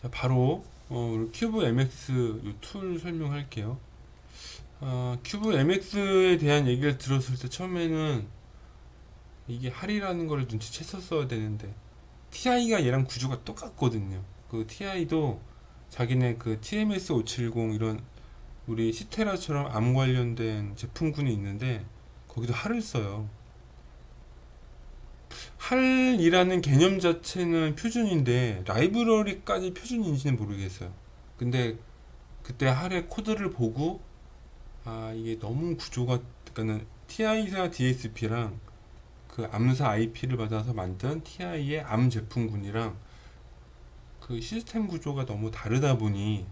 자, 바로 우리 큐브 MX 이 툴 설명할게요. 큐브 MX에 대한 얘기를 들었을 때 처음에는 이게 할이라는 걸 눈치챘었어야 되는데 TI가 얘랑 구조가 똑같거든요. 그 TI도 자기네 그 TMS 570 이런 우리 시테라처럼 암 관련된 제품군이 있는데 거기도 할을 써요. 할이라는 개념 자체는 표준인데 라이브러리까지 표준인지는 모르겠어요. 근데 그때 할의 코드를 보고 이게 너무 구조가, 그러니까는 TI사 DSP랑 그 암사 IP를 받아서 만든 TI의 암 제품군이랑 그 시스템 구조가 너무 다르다 보니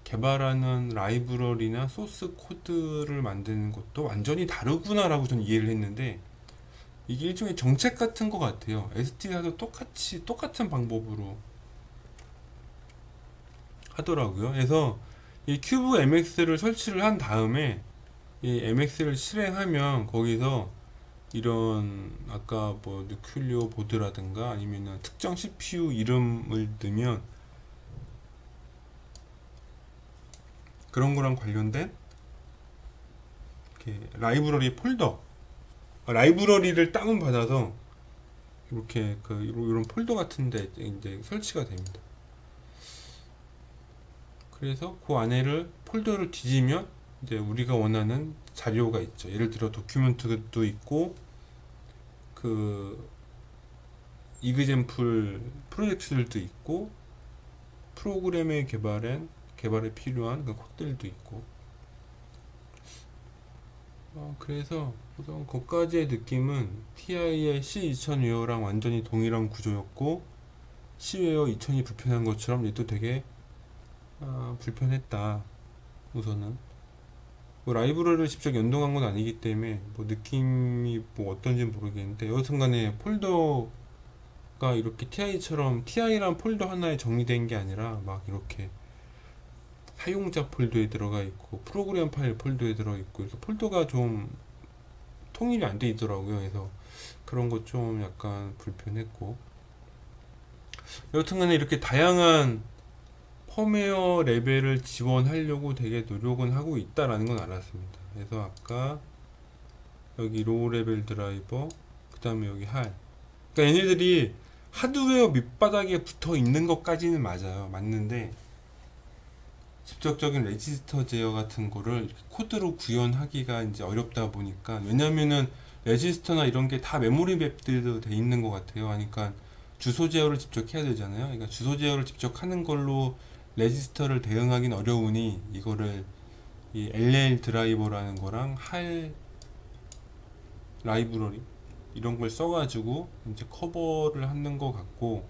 개발하는 라이브러리나 소스 코드를 만드는 것도 완전히 다르구나라고 저는 이해를 했는데, 이게 일종의 정책 같은 것 같아요. ST사도 똑같은 방법으로 하더라고요. 그래서 이 큐브 MX를 설치를 한 다음에 이 MX를 실행하면 거기서 이런 아까 뭐 뉴클리오 보드라든가 아니면 특정 CPU 이름을 넣으면 그런 거랑 관련된 이렇게 라이브러리 폴더, 라이브러리를 다운받아서 이렇게 그 이런 폴더 같은데 이제 설치가 됩니다. 그래서 그 안에를 폴더를 뒤지면 이제 우리가 원하는 자료가 있죠. 예를 들어 도큐멘트도 있고 그 이그젠플 프로젝트들도 있고 프로그램의 개발에 필요한 그 코드들도 있고, 그래서 우선 거기까지의 느낌은 TI의 C2000웨어랑 완전히 동일한 구조였고 C웨어 2000이 불편한 것처럼 얘도 되게 불편했다. 우선은 뭐 라이브러리를 직접 연동한 건 아니기 때문에 뭐 느낌이 뭐 어떤지는 모르겠는데, 여하튼간에 폴더가 이렇게 TI처럼 TI란 폴더 하나에 정리된 게 아니라 막 이렇게 사용자 폴더에 들어가 있고 프로그램 파일 폴더에 들어 있고, 그래서 폴더가 좀 통일이 안 돼 있더라고요. 그래서 그런 것 좀 약간 불편했고, 여튼간에 이렇게 다양한 펌웨어 레벨을 지원하려고 되게 노력은 하고 있다라는 건 알았습니다. 그래서 아까 여기 로우 레벨 드라이버, 그 다음에 여기 할, 그러니까 얘네들이 하드웨어 밑바닥에 붙어 있는 것까지는 맞는데 직접적인 레지스터 제어 같은 거를 이렇게 코드로 구현하기가 이제 어렵다 보니까, 왜냐면은 레지스터나 이런 게 다 메모리 맵들도 돼 있는 것 같아요. 그러니까 주소 제어를 직접 해야 되잖아요. 그러니까 주소 제어를 직접 하는 걸로 레지스터를 대응하기는 어려우니 이거를 이 LL 드라이버라는 거랑 할 라이브러리 이런 걸 써가지고 이제 커버를 하는 것 같고,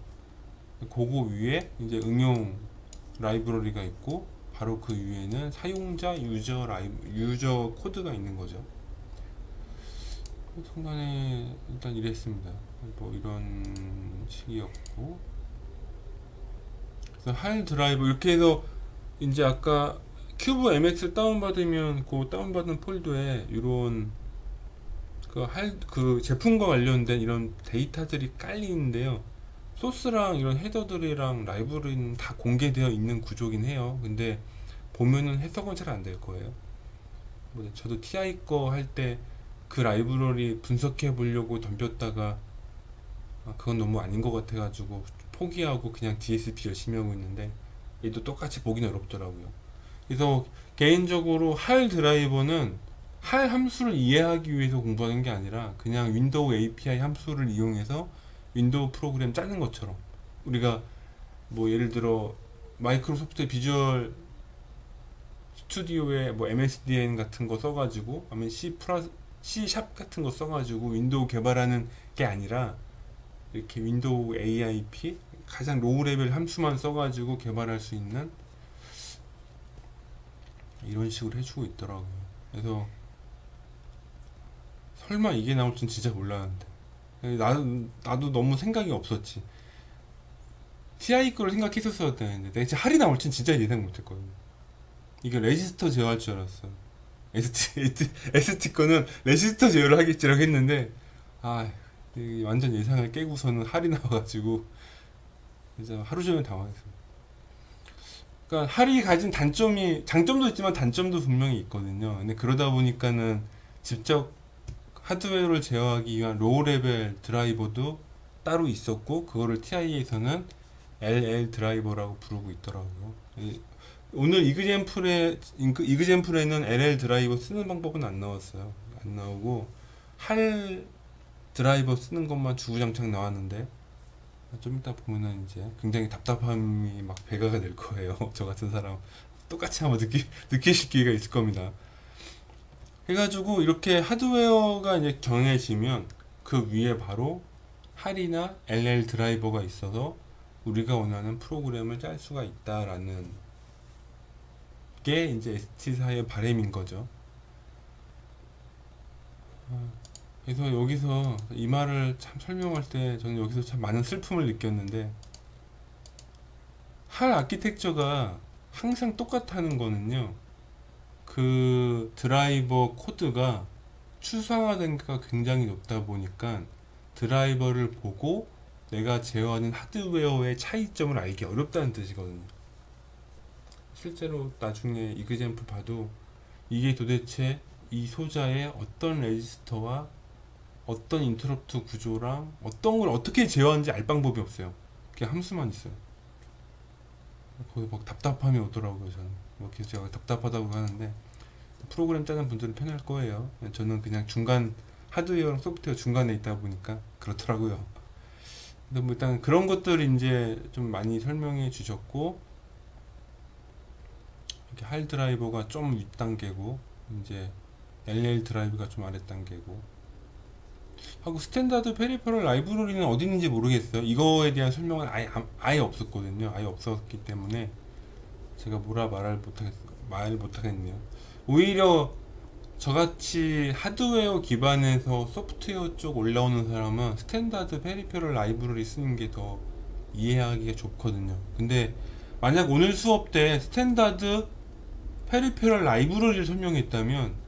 그거 위에 이제 응용 라이브러리가 있고 바로 그 위에는 사용자 유저 코드가 있는 거죠. 순간에 일단 이랬습니다. 뭐 이런 식이었고, 그래서 할 드라이브 이렇게 해서 이제 아까 큐브 MX 다운받으면 그 다운받은 폴더에 이런 그 제품과 관련된 이런 데이터들이 깔리는데요. 소스랑 이런 헤더들이랑 라이브러리는 다 공개되어 있는 구조긴 해요. 근데 보면은 해석은 잘 안 될 거예요. 뭐 저도 TI 거 할 때 그 라이브러리 분석해 보려고 덤볐다가 그건 너무 아닌 것 같아가지고 포기하고 그냥 DSP 열심히 하고 있는데, 얘도 똑같이 보기는 어렵더라고요. 그래서 개인적으로 할 드라이버는 할 함수를 이해하기 위해서 공부하는 게 아니라 그냥 윈도우 API 함수를 이용해서 윈도우 프로그램 짜는 것처럼, 우리가 뭐 예를 들어 마이크로소프트 비주얼 스튜디오에 뭐 MSDN 같은 거 써가지고 아니면 C# 같은 거 써가지고 윈도우 개발하는 게 아니라 이렇게 윈도우 AIP 가장 로우 레벨 함수만 써가지고 개발할 수 있는 이런 식으로 해주고 있더라고요. 그래서 설마 이게 나올 줄 진짜 몰랐는데, 나도 너무 생각이 없었지. TI 거를 생각했었어야 되는데 내가 진짜 할이 나올 줄 진짜 예상 못했거든요. 이게 레지스터 제어할 줄 알았어요. ST 거는 레지스터 제어를 하겠지라고 했는데, 이게 완전 예상을 깨고서는 할이 나와가지고 진짜 하루 종일 당황했어요. 그러니까 할이 가진 단점이 장점도 있지만 단점도 분명히 있거든요. 근데 그러다 보니까는 직접 하드웨어를 제어하기 위한 로우 레벨 드라이버도 따로 있었고 그거를 TI에서는 LL 드라이버라고 부르고 있더라고요. 오늘 이그젠플에는 LL 드라이버 쓰는 방법은 안 나왔어요. 안 나오고 할 드라이버 쓰는 것만 주구장창 나왔는데 좀 이따 보면은 이제 굉장히 답답함이 막 배가가 될 거예요. 저 같은 사람 똑같이 한번 느끼실 기회가 있을 겁니다. 해가지고 이렇게 하드웨어가 이제 정해지면 그 위에 바로 할이나 LL 드라이버가 있어서 우리가 원하는 프로그램을 짤 수가 있다라는 게 이제 ST사의 바람인 거죠. 그래서 여기서 이 말을 참 설명할 때 저는 여기서 참 많은 슬픔을 느꼈는데, 할 아키텍처가 항상 똑같다는 거는요, 그 드라이버 코드가 추상화된 게 굉장히 높다 보니까 드라이버를 보고 내가 제어하는 하드웨어의 차이점을 알기 어렵다는 뜻이거든요. 실제로 나중에 이그젠플 봐도 이게 도대체 이 소자의 어떤 레지스터와 어떤 인터럽트 구조랑 어떤 걸 어떻게 제어하는지 알 방법이 없어요. 그냥 함수만 있어요. 거의 막 답답함이 오더라고요. 저는 뭐 계속 제가 답답하다고 하는데 프로그램 짜는 분들은 편할 거예요. 저는 그냥 중간 하드웨어랑 소프트웨어 중간에 있다 보니까 그렇더라고요. 근데 뭐 일단 그런 것들을 이제 좀 많이 설명해 주셨고, 이렇게 할 드라이버가 좀 윗단계고 이제 LL 드라이브가 좀 아랫단계고 하고, 스탠다드 페리퍼럴 라이브러리는 어디 있는지 모르겠어요. 이거에 대한 설명은 아예 없었거든요. 아예 없었기 때문에 제가 뭐라 말 못하겠네요. 오히려 저같이 하드웨어 기반에서 소프트웨어 쪽 올라오는 사람은 스탠다드 페리페럴 라이브러리 쓰는 게 더 이해하기가 좋거든요. 근데 만약 오늘 수업 때 스탠다드 페리페럴 라이브러리를 설명했다면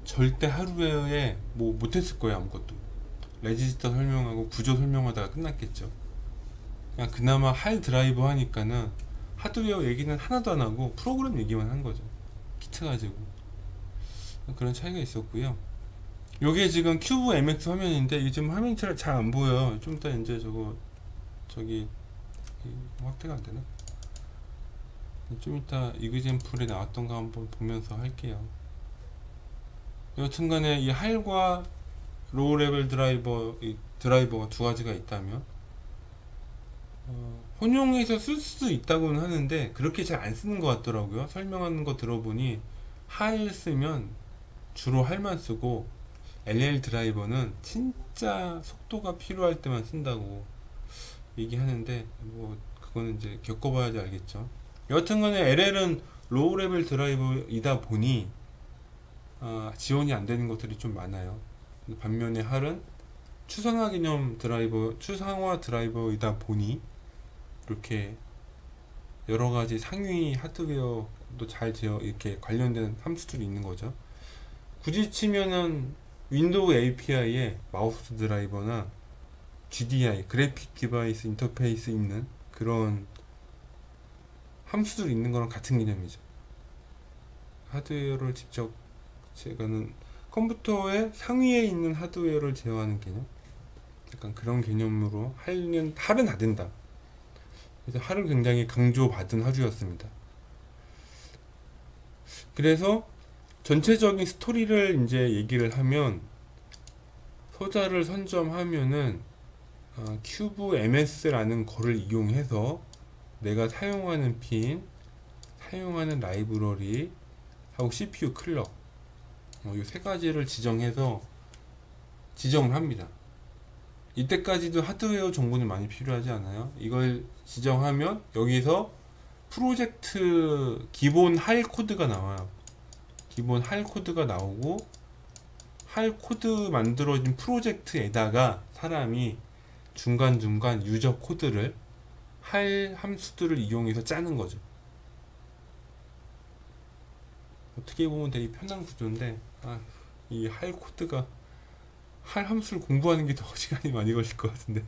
절대 하드웨어에 뭐 못했을 거예요. 아무것도 레지스터 설명하고 구조 설명하다가 끝났겠죠. 그냥 그나마 할 드라이버 하니까는 하드웨어 얘기는 하나도 안 하고 프로그램 얘기만 한 거죠. 키트 가지고. 그런 차이가 있었고요. 요게 지금 큐브 MX 화면인데 이게 지금 화면이 잘 안 보여요. 좀 이따 이제 저기 확대가 안 되나? 좀 이따 이그젠플에 나왔던 거 한번 보면서 할게요. 여튼간에 이 할과 로우 레벨 드라이버가 두 가지가 있다면 혼용해서 쓸 수 있다고는 하는데 그렇게 잘 안 쓰는 것 같더라고요. 설명하는 거 들어보니 할 쓰면 주로 할만 쓰고 LL 드라이버는 진짜 속도가 필요할 때만 쓴다고 얘기하는데 뭐 그거는 이제 겪어봐야지 알겠죠. 여튼간에 LL은 로우 레벨 드라이버이다 보니 지원이 안 되는 것들이 좀 많아요. 반면에 할은 추상화 드라이버이다 보니 이렇게 여러 가지 상위 하드웨어도 잘 이렇게 관련된 함수들이 있는 거죠. 굳이 치면은 윈도우 API에 마우스 드라이버나 GDI, 그래픽 디바이스 인터페이스 있는 그런 함수들이 있는 거랑 같은 개념이죠. 하드웨어를 직접 제가는 컴퓨터의 상위에 있는 하드웨어를 제어하는 개념, 약간 그런 개념으로 할은 다 된다. 그래서 할을 굉장히 강조받은 하루였습니다. 그래서 전체적인 스토리를 이제 얘기를 하면, 소자를 선점하면은 큐브 MS라는 거를 이용해서 내가 사용하는 핀, 사용하는 라이브러리 하고 CPU 클럭 이 세 가지를 지정을 합니다. 이때까지도 하드웨어 정보는 많이 필요하지 않아요. 이걸 지정하면 여기서 프로젝트 기본 할 코드가 나와요. 기본 할 코드가 나오고, 할 코드 만들어진 프로젝트에다가 사람이 중간중간 유저 코드를 할 함수들을 이용해서 짜는 거죠. 어떻게 보면 되게 편한 구조인데 이 할 코드가, 할 함수를 공부하는 게 더 시간이 많이 걸릴 것 같은데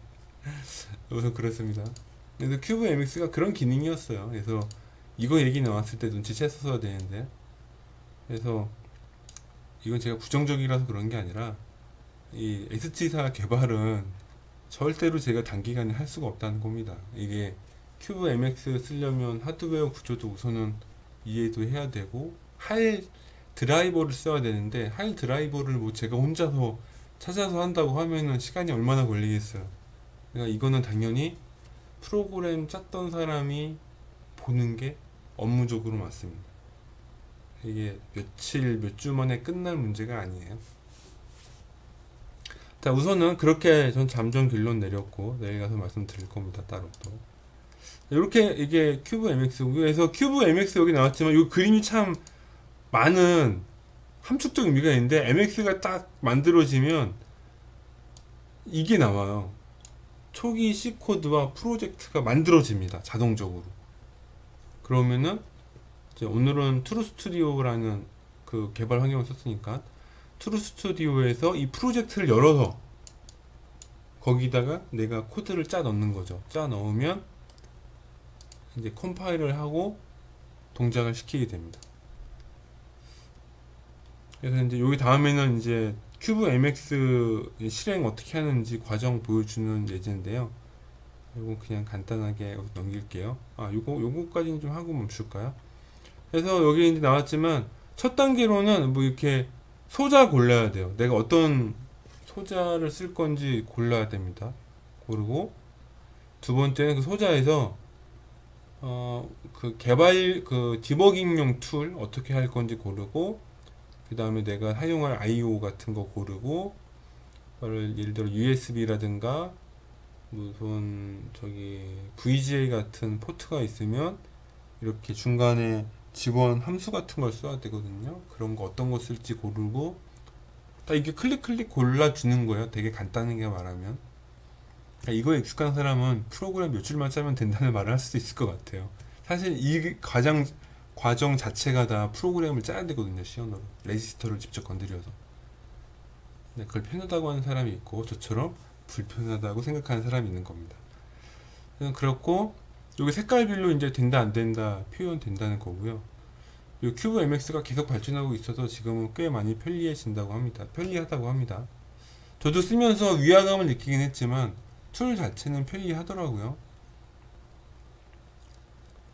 우선 그렇습니다. 그래서 큐브 MX가 그런 기능이었어요. 그래서 이거 얘기 나왔을 때 눈치챘었어야 되는데. 그래서 이건 제가 부정적이라서 그런 게 아니라 이 ST사 개발은 절대로 제가 단기간에 할 수가 없다는 겁니다. 이게 큐브 MX 쓰려면 하드웨어 구조도 우선은 이해도 해야 되고 할 드라이버를 써야 되는데 할 드라이버를 뭐 제가 혼자서 찾아서 한다고 하면은 시간이 얼마나 걸리겠어요. 그러니까 이거는 당연히 프로그램 짰던 사람이 보는 게 업무적으로 맞습니다. 이게 며칠, 몇 주 만에 끝날 문제가 아니에요. 자, 우선은 그렇게 전 잠정 결론 내렸고 내일 가서 말씀드릴 겁니다. 따로 또. 이렇게 이게 큐브 MX. 그래서 큐브 MX 여기 나왔지만 이 그림이 참 많은 함축적 의미가 있는데 MX가 딱 만들어지면 이게 나와요. 초기 C코드와 프로젝트가 만들어집니다. 자동적으로. 그러면은 이제 오늘은 트루스튜디오라는 그 개발 환경을 썼으니까 트루스튜디오에서 이 프로젝트를 열어서 거기다가 내가 코드를 짜 넣는 거죠. 짜 넣으면 이제 컴파일을 하고 동작을 시키게 됩니다. 그래서 이제 여기 다음에는 이제 큐브 MX 실행 어떻게 하는지 과정 보여주는 예제인데요. 이거 그냥 간단하게 넘길게요. 요거까지는 좀 하고 멈출까요? 그래서 여기 이제 나왔지만 첫 단계로는 뭐 이렇게 소자 골라야 돼요. 내가 어떤 소자를 쓸 건지 골라야 됩니다. 고르고 두 번째는 그 소자에서 그 개발 그 디버깅용 툴 어떻게 할 건지 고르고 그 다음에 내가 사용할 I/O 같은 거 고르고 예를 들어 USB라든가 무슨 저기 VGA 같은 포트가 있으면 이렇게 중간에 지원 함수 같은 걸 써야 되거든요. 그런 거 어떤 거 쓸지 고르고 딱 이게 클릭 골라주는 거예요. 되게 간단하게 말하면. 그러니까 이거에 익숙한 사람은 프로그램 몇 줄만 짜면 된다는 말을 할 수도 있을 것 같아요. 사실 이 과정 자체가 다 프로그램을 짜야 되거든요. 시연으로 레지스터를 직접 건드려서. 근데 그걸 편하다고 하는 사람이 있고 저처럼 불편하다고 생각하는 사람이 있는 겁니다. 그렇고 여기 색깔별로 이제 된다 안 된다 표현된다는 거고요. 이 큐브 MX가 계속 발전하고 있어서 지금은 꽤 많이 편리해진다고 합니다. 편리하다고 합니다. 저도 쓰면서 위화감을 느끼긴 했지만 툴 자체는 편리하더라고요.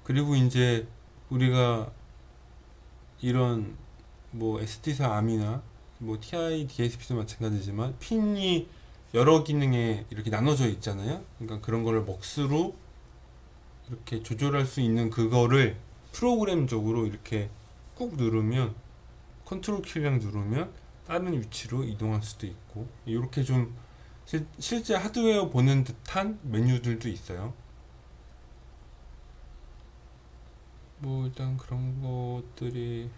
그리고 이제 우리가 이런 뭐 ST사 암이나 뭐 TI DSP도 마찬가지지만 핀이 여러 기능에 이렇게 나눠져 있잖아요. 그러니까 그런 거를 먹스로 이렇게 조절할 수 있는 그거를 프로그램적으로 이렇게 꾹 누르면 컨트롤 키랑 누르면 다른 위치로 이동할 수도 있고 이렇게 좀 실제 하드웨어 보는 듯한 메뉴들도 있어요. 뭐 일단 그런 것들이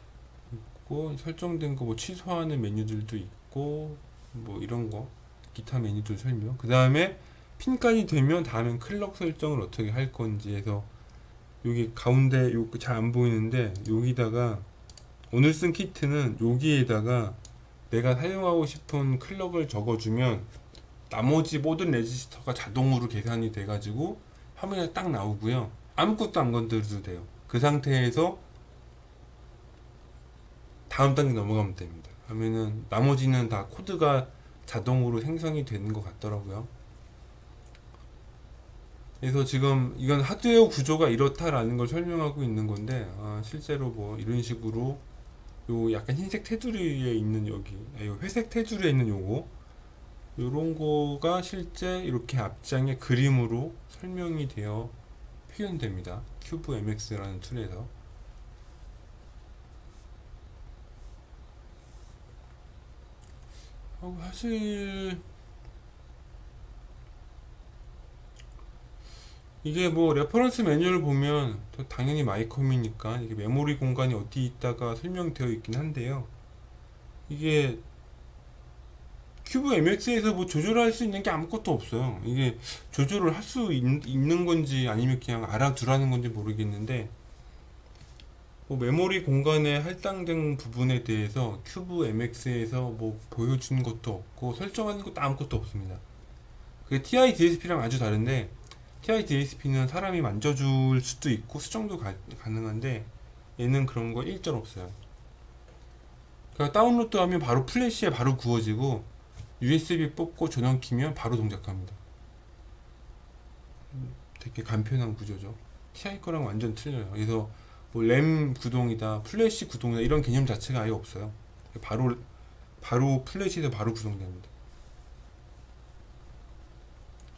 있고 설정된 거 뭐 취소하는 메뉴들도 있고 뭐 이런 거 기타 메뉴들 설명. 그 다음에 핀까지 되면 다음엔 클럭 설정을 어떻게 할 건지 해서 여기 가운데 요 잘 안 보이는데 여기다가 오늘 쓴 키트는 여기에다가 내가 사용하고 싶은 클럭을 적어주면 나머지 모든 레지스터가 자동으로 계산이 돼가지고 화면에 딱 나오고요. 아무것도 안 건드려도 돼요. 그 상태에서 다음 단계 넘어가면 됩니다. 하면은 나머지는 다 코드가 자동으로 생성이 되는 것 같더라고요. 그래서 지금 이건 하드웨어 구조가 이렇다라는 걸 설명하고 있는 건데 실제로 뭐 이런 식으로 요 약간 흰색 테두리에 있는 여기 요 회색 테두리에 있는 요거 요런 거가 실제 이렇게 앞장에 그림으로 설명이 되어 표현됩니다. 큐브 MX라는 툴에서. 사실 이게 뭐 레퍼런스 매뉴얼 보면 당연히 마이컴이니까 이게 메모리 공간이 어디 있다가 설명되어 있긴 한데요. 이게 큐브 MX에서 뭐 조절할 수 있는 게 아무것도 없어요. 이게 조절을 할 수 있는 건지 아니면 그냥 알아두라는 건지 모르겠는데 뭐 메모리 공간에 할당된 부분에 대해서 큐브 MX에서 뭐 보여주는 것도 없고 설정하는 것도 아무것도 없습니다. 그게 TI DSP랑 아주 다른데 TI DSP는 사람이 만져줄 수도 있고 수정도 가능한데 얘는 그런 거 일절 없어요. 그러니까 다운로드하면 바로 플래시에 바로 구워지고 USB 뽑고 전원 키면 바로 동작합니다. 되게 간편한 구조죠. TI 거랑 완전 틀려요. 그래서 뭐 램 구동이다, 플래시 구동이다 이런 개념 자체가 아예 없어요. 바로 플래시에서 바로 구동됩니다.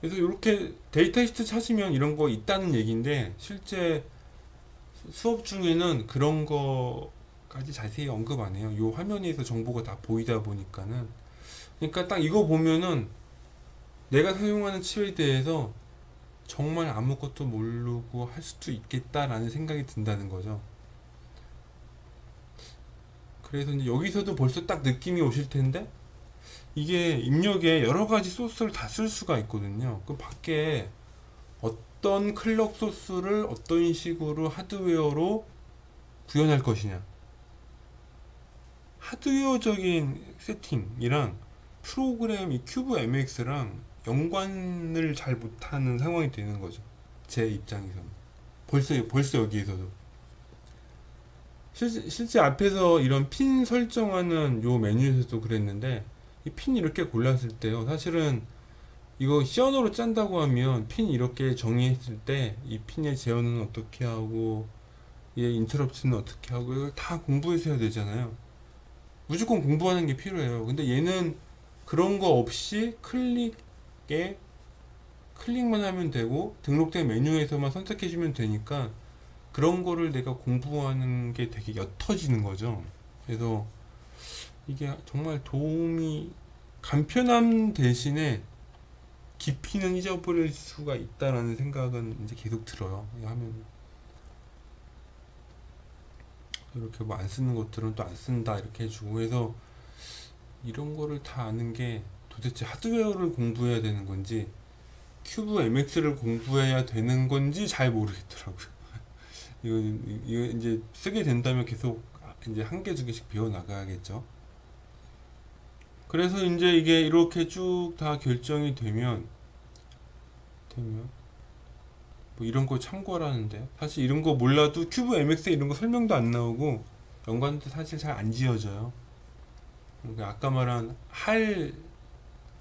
그래서 이렇게 데이터 시트 찾으면 이런 거 있다는 얘기인데 실제 수업 중에는 그런 거까지 자세히 언급 안 해요. 요 화면에서 정보가 다 보이다 보니까는. 그러니까 딱 이거 보면은 내가 사용하는 칩에 대해서 정말 아무것도 모르고 할 수도 있겠다라는 생각이 든다는 거죠. 그래서 이제 여기서도 벌써 딱 느낌이 오실 텐데 이게 입력에 여러 가지 소스를 다 쓸 수가 있거든요. 그 밖에 어떤 클럭 소스를 어떤 식으로 하드웨어로 구현할 것이냐. 하드웨어적인 세팅이랑 프로그램 이 큐브 MX랑 연관을 잘 못하는 상황이 되는 거죠. 제 입장에서는. 벌써 여기에서도. 실제 앞에서 이런 핀 설정하는 요 메뉴에서도 그랬는데 이 핀 이렇게 골랐을 때요. 사실은 이거 시언어로 짠다고 하면 핀 이렇게 정의했을 때 이 핀의 제어는 어떻게 하고 얘 인터럽트는 어떻게 하고 이걸 다 공부해서 해야 되잖아요. 무조건 공부하는 게 필요해요. 근데 얘는 그런 거 없이 클릭만 하면 되고 등록된 메뉴에서만 선택해주면 되니까 그런 거를 내가 공부하는 게 되게 옅어지는 거죠. 그래서 이게 정말 간편함 대신에 깊이는 잊어버릴 수가 있다라는 생각은 이제 계속 들어요. 하면 이렇게 뭐 안 쓰는 것들은 또 안 쓴다 이렇게 해주고 해서 이런 거를 다 아는 게 도대체 하드웨어를 공부해야 되는 건지 큐브 MX를 공부해야 되는 건지 잘 모르겠더라고요. 이거 이제 쓰게 된다면 계속 이제 한 개 두 개씩 배워 나가야겠죠. 그래서 이제 이게 이렇게 쭉 다 결정이 되면 뭐 이런 거 참고하라는데 사실 이런 거 몰라도 큐브 MX 이런 거 설명도 안 나오고 연관도 사실 잘 안 지어져요. 그러니까 아까 말한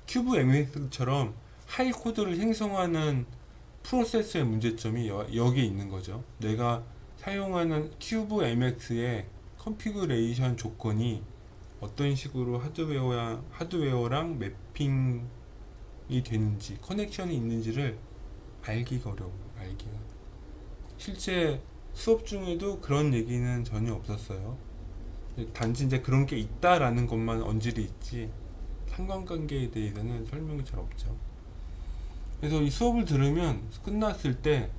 큐브 MX처럼 할 코드를 생성하는 프로세스의 문제점이 여기에 있는 거죠. 내가 사용하는 큐브 MX의 컨피그레이션 조건이 어떤 식으로 하드웨어랑 매핑이 되는지, 커넥션이 있는지를 알기가 어려워요. 실제 수업 중에도 그런 얘기는 전혀 없었어요. 단지 이제 그런 게 있다라는 것만 언질이 있지 상관관계에 대해서는 설명이 잘 없죠. 그래서 이 수업을 들으면 끝났을 때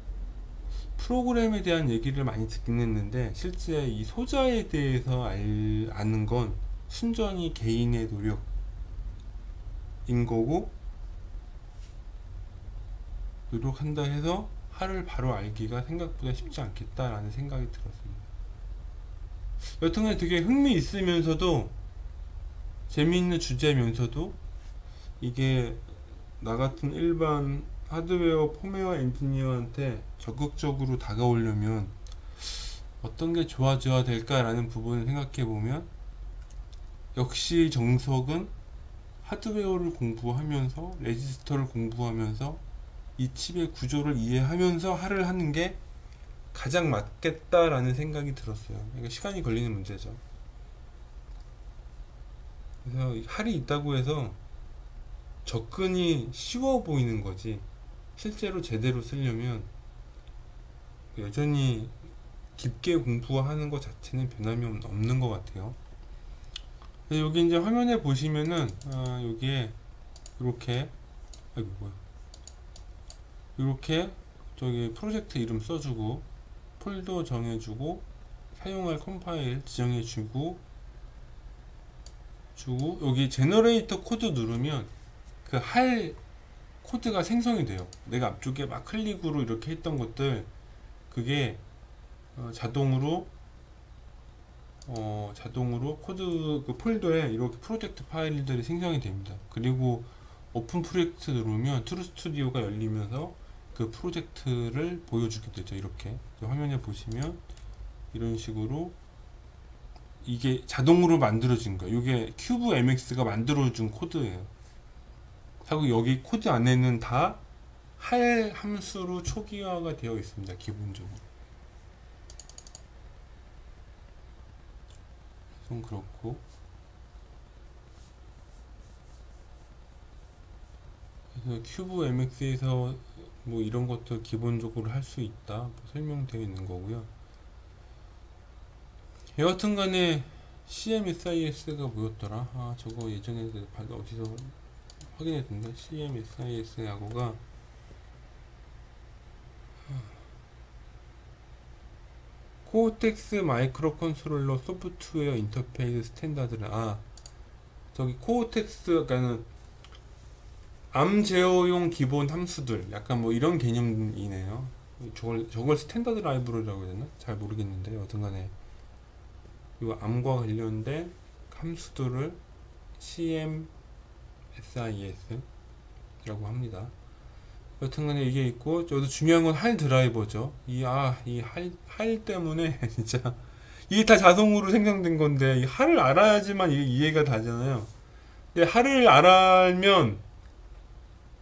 프로그램에 대한 얘기를 많이 듣긴 했는데 실제 이 소자에 대해서 아는 건 순전히 개인의 노력인 거고 노력한다 해서 할을 바로 알기가 생각보다 쉽지 않겠다라는 생각이 들었습니다. 여튼간 되게 흥미있으면서도 재미있는 주제면서도 이게 나 같은 일반 하드웨어 펌웨어 엔지니어한테 적극적으로 다가오려면 어떤 게 좋아져야 될까라는 부분을 생각해 보면 역시 정석은 하드웨어를 공부하면서 레지스터를 공부하면서 이 칩의 구조를 이해하면서 할을 하는 게 가장 맞겠다라는 생각이 들었어요. 그러니까 시간이 걸리는 문제죠. 그래서 할이 있다고 해서 접근이 쉬워 보이는 거지 실제로 제대로 쓰려면 여전히 깊게 공부하는 것 자체는 변함이 없는 것 같아요. 여기 이제 화면에 보시면은 여기에 이렇게 이렇게 저기 프로젝트 이름 써주고 폴더 정해주고 사용할 컴파일 지정해주고 여기 제너레이터 코드 누르면 그 할 코드가 생성이 돼요. 내가 앞쪽에 막 클릭으로 이렇게 했던 것들 그게 자동으로 코드 그 폴더에 이렇게 프로젝트 파일들이 생성이 됩니다. 그리고 오픈 프로젝트 누르면 트루 스튜디오가 열리면서 그 프로젝트를 보여주게 되죠. 이렇게 화면에 보시면 이런 식으로 이게 자동으로 만들어진 거예요. 이게 큐브 MX가 만들어준 코드예요. 하고 여기 코드 안에는 다 할 함수로 초기화가 되어 있습니다. 기본적으로. 좀 그렇고, 그래서 큐브 MX에서 뭐 이런 것들 기본적으로 할 수 있다, 뭐 설명되어 있는 거고요. 여하튼 간에 CMSIS가 뭐였더라? 아, 저거 예전에 어디서 확인했는데, CMSIS하고가 코텍스 마이크로 컨트롤러 소프트웨어 인터페이스 스탠다드를, 저기 코텍스, 그러니까는 암 제어용 기본 함수들, 약간 뭐 이런 개념이네요. 저걸 스탠다드 라이브러리라고 해야 되나? 잘 모르겠는데, 여튼간에 이 암과 관련된 함수들을 CMSIS라고 합니다. 여튼간에 이게 있고, 저도 중요한 건 할 드라이버죠. 이 할 때문에 진짜 이게 다 자동으로 생성된 건데, 이 할을 알아야지만 이게 이해가 되잖아요. 근데 할을 알면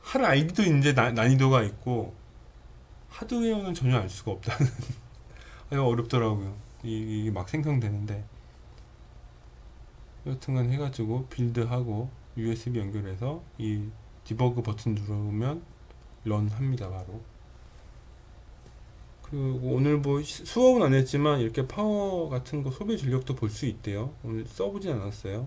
할 아이디도 이제 난이도가 있고, 하드웨어는 전혀 알 수가 없다는 이거 어렵더라고요. 이게 막 생성되는데, 여튼간 해가지고 빌드하고 USB 연결해서 이 디버그 버튼 누르면 런 합니다. 바로. 그리고 오늘 뭐 수업은 안 했지만 이렇게 파워 같은 거 소비 전력도 볼 수 있대요. 오늘 써보진 않았어요.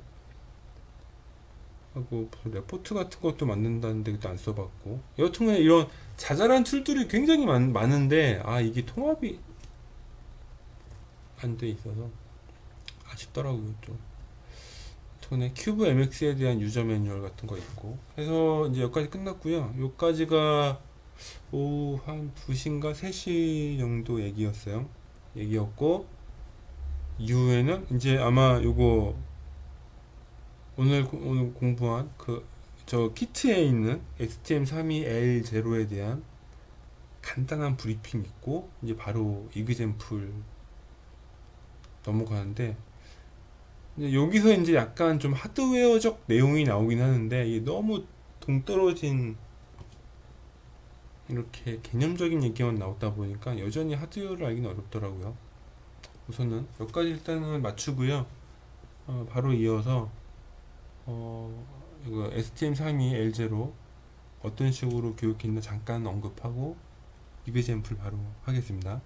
하고 레포트 같은 것도 만든다는데 그것도 안 써봤고, 여튼간에 이런 자잘한 툴들이 굉장히 많은데 이게 통합이 안 돼 있어서 아쉽더라고요. 좀 전에 큐브 MX에 대한 유저 매뉴얼 같은 거 있고 해서 이제 여기까지 끝났고요. 여기까지가 오후 한 2시인가 3시 정도 얘기였고, 이후에는 이제 아마 요거 오늘 공부한 저 키트에 있는 STM32L0에 대한 간단한 브리핑 있고, 이제 바로 이그젠플 넘어가는데, 이제 여기서 이제 약간 좀 하드웨어적 내용이 나오긴 하는데, 이게 너무 동떨어진 이렇게 개념적인 얘기만 나오다 보니까 여전히 하드웨어를 알기는 어렵더라고요. 우선은 여기까지 일단은 맞추고요. 바로 이어서 이거 STM32L0 어떤 식으로 교육했나 잠깐 언급하고 이그젠플 바로 하겠습니다.